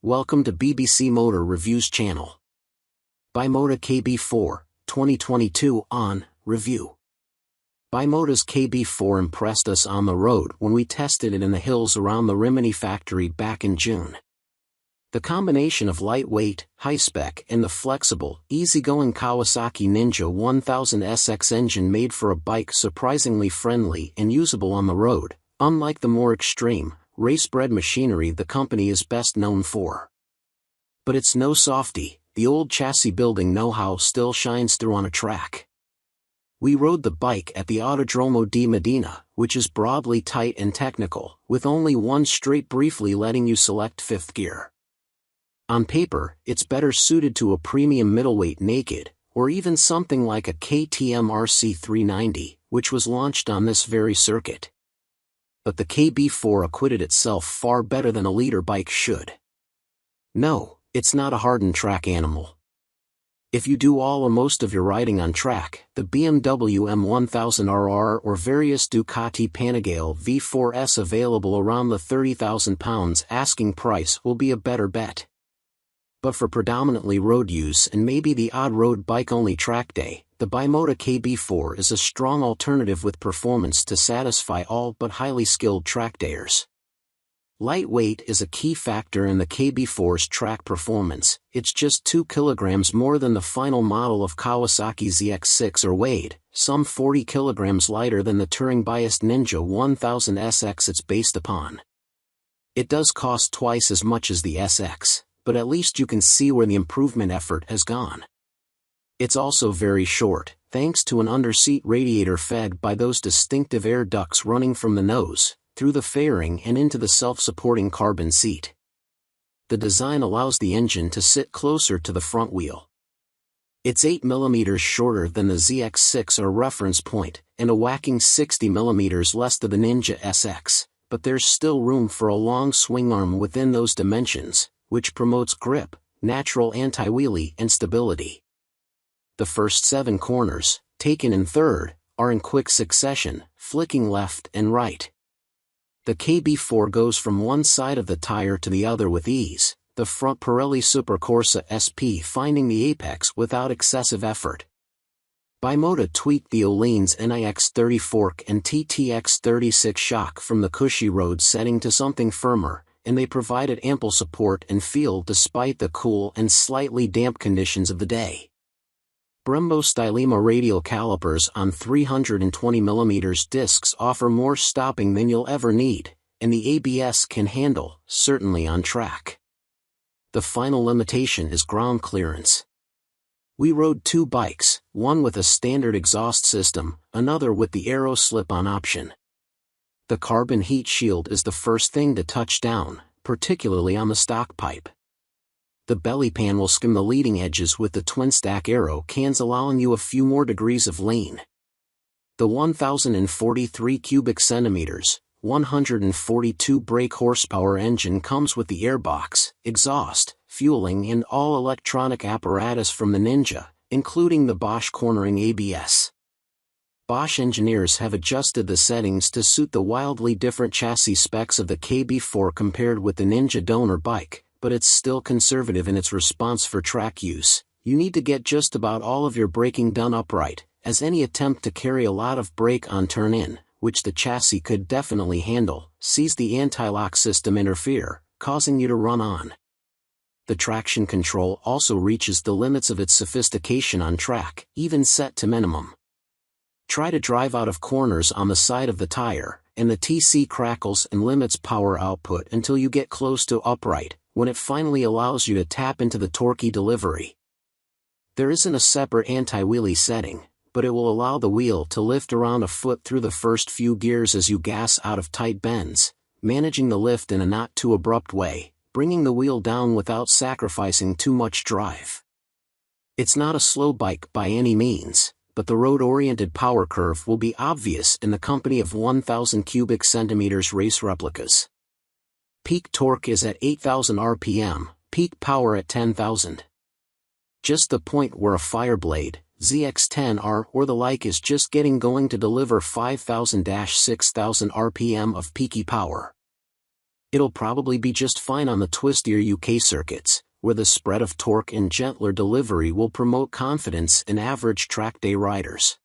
Welcome to BBC Motor Reviews channel. BIMOTA KB4, 2022 on review. BIMOTA's KB4 impressed us on the road when we tested it in the hills around the Rimini factory back in June. The combination of lightweight, high-spec and the flexible, easygoing Kawasaki Ninja 1000 SX engine made for a bike surprisingly friendly and usable on the road, unlike the more extreme, race-bred machinery the company is best known for. But it's no softie, the old chassis building know-how still shines through on a track. We rode the bike at the Autodromo di Modena, which is broadly tight and technical, with only one straight briefly letting you select fifth gear. On paper, it's better suited to a premium middleweight naked, or even something like a KTM RC390, which was launched on this very circuit. But the KB4 acquitted itself far better than a leader bike should. No, it's not a hardened track animal. If you do all or most of your riding on track, the BMW M1000RR or various Ducati Panigale V4S available around the £30,000 asking price will be a better bet. But for predominantly road use and maybe the odd road bike-only track day, the BIMOTA KB4 is a strong alternative with performance to satisfy all but highly skilled track dayers. Lightweight is a key factor in the KB4's track performance. It's just 2 kilograms more than the final model of Kawasaki ZX6 or weighed, some 40 kilograms lighter than the touring-biased Ninja 1000 SX it's based upon. It does cost twice as much as the SX, but at least you can see where the improvement effort has gone. It's also very short, thanks to an underseat radiator fed by those distinctive air ducts running from the nose, through the fairing and into the self-supporting carbon seat. The design allows the engine to sit closer to the front wheel. It's 8 mm shorter than the ZX6 or reference point, and a whacking 60 mm less than the Ninja SX, but there's still room for a long swing arm within those dimensions, which promotes grip, natural anti-wheelie and stability. The first 7 corners, taken in third, are in quick succession, flicking left and right. The KB4 goes from one side of the tire to the other with ease, the front Pirelli Supercorsa SP finding the apex without excessive effort. BIMOTA tweaked the Öhlins NIX30 fork and TTX36 shock from the cushy road setting to something firmer, and they provided ample support and feel despite the cool and slightly damp conditions of the day. Brembo Stylema radial calipers on 320mm discs offer more stopping than you'll ever need, and the ABS can handle, certainly on track. The final limitation is ground clearance. We rode 2 bikes, one with a standard exhaust system, another with the Aero slip-on option. The carbon heat shield is the first thing to touch down, particularly on the stock pipe. The belly pan will skim the leading edges with the twin-stack Aero cans, allowing you a few more degrees of lean. The 1043 cubic centimeters, 142 brake horsepower engine comes with the airbox, exhaust, fueling and all electronic apparatus from the Ninja, including the Bosch cornering ABS. Bosch engineers have adjusted the settings to suit the wildly different chassis specs of the KB4 compared with the Ninja donor bike, but it's still conservative in its response for track use. You need to get just about all of your braking done upright, as any attempt to carry a lot of brake on turn-in, which the chassis could definitely handle, sees the anti-lock system interfere, causing you to run on. The traction control also reaches the limits of its sophistication on track, even set to minimum. Try to drive out of corners on the side of the tire, and the TC crackles and limits power output until you get close to upright, when it finally allows you to tap into the torquey delivery. There isn't a separate anti-wheelie setting, but it will allow the wheel to lift around a foot through the first few gears as you gas out of tight bends, managing the lift in a not too abrupt way, bringing the wheel down without sacrificing too much drive. It's not a slow bike by any means, but the road-oriented power curve will be obvious in the company of 1000 cubic centimeters race replicas. Peak torque is at 8,000 RPM, peak power at 10,000. Just the point where a Fireblade, ZX10R or the like is just getting going to deliver 5,000-6,000 RPM of peaky power. It'll probably be just fine on the twistier UK circuits, where the spread of torque and gentler delivery will promote confidence in average track day riders.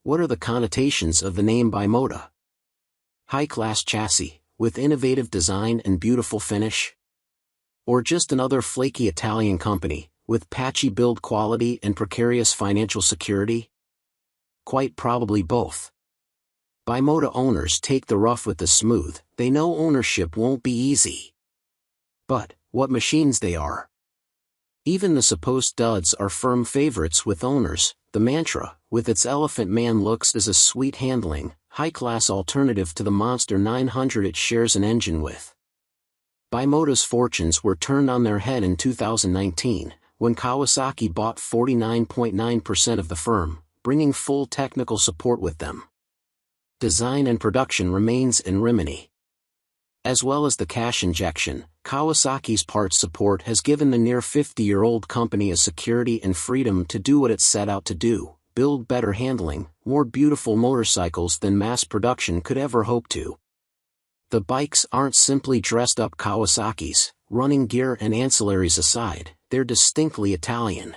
What are the connotations of the name BIMOTA? High-class chassis, with innovative design and beautiful finish? Or just another flaky Italian company, with patchy build quality and precarious financial security? Quite probably both. BIMOTA owners take the rough with the smooth. They know ownership won't be easy. But, what machines they are. Even the supposed duds are firm favorites with owners. The Mantra, with its Elephant Man looks, is a sweet handling, high-class alternative to the Monster 900 it shares an engine with. BIMOTA's fortunes were turned on their head in 2019, when Kawasaki bought 49.9% of the firm, bringing full technical support with them. Design and production remains in Rimini. As well as the cash injection, Kawasaki's parts support has given the near 50-year-old company a security and freedom to do what it set out to do: build better handling, more beautiful motorcycles than mass production could ever hope to. The bikes aren't simply dressed-up Kawasaki's, running gear and ancillaries aside, they're distinctly Italian.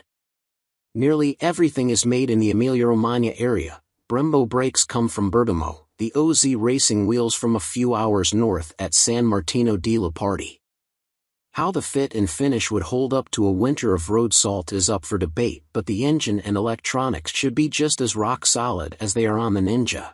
Nearly everything is made in the Emilia-Romagna area. Brembo brakes come from Bergamo, the OZ racing wheels from a few hours north at San Martino di Lepardi. How the fit and finish would hold up to a winter of road salt is up for debate, but the engine and electronics should be just as rock solid as they are on the Ninja.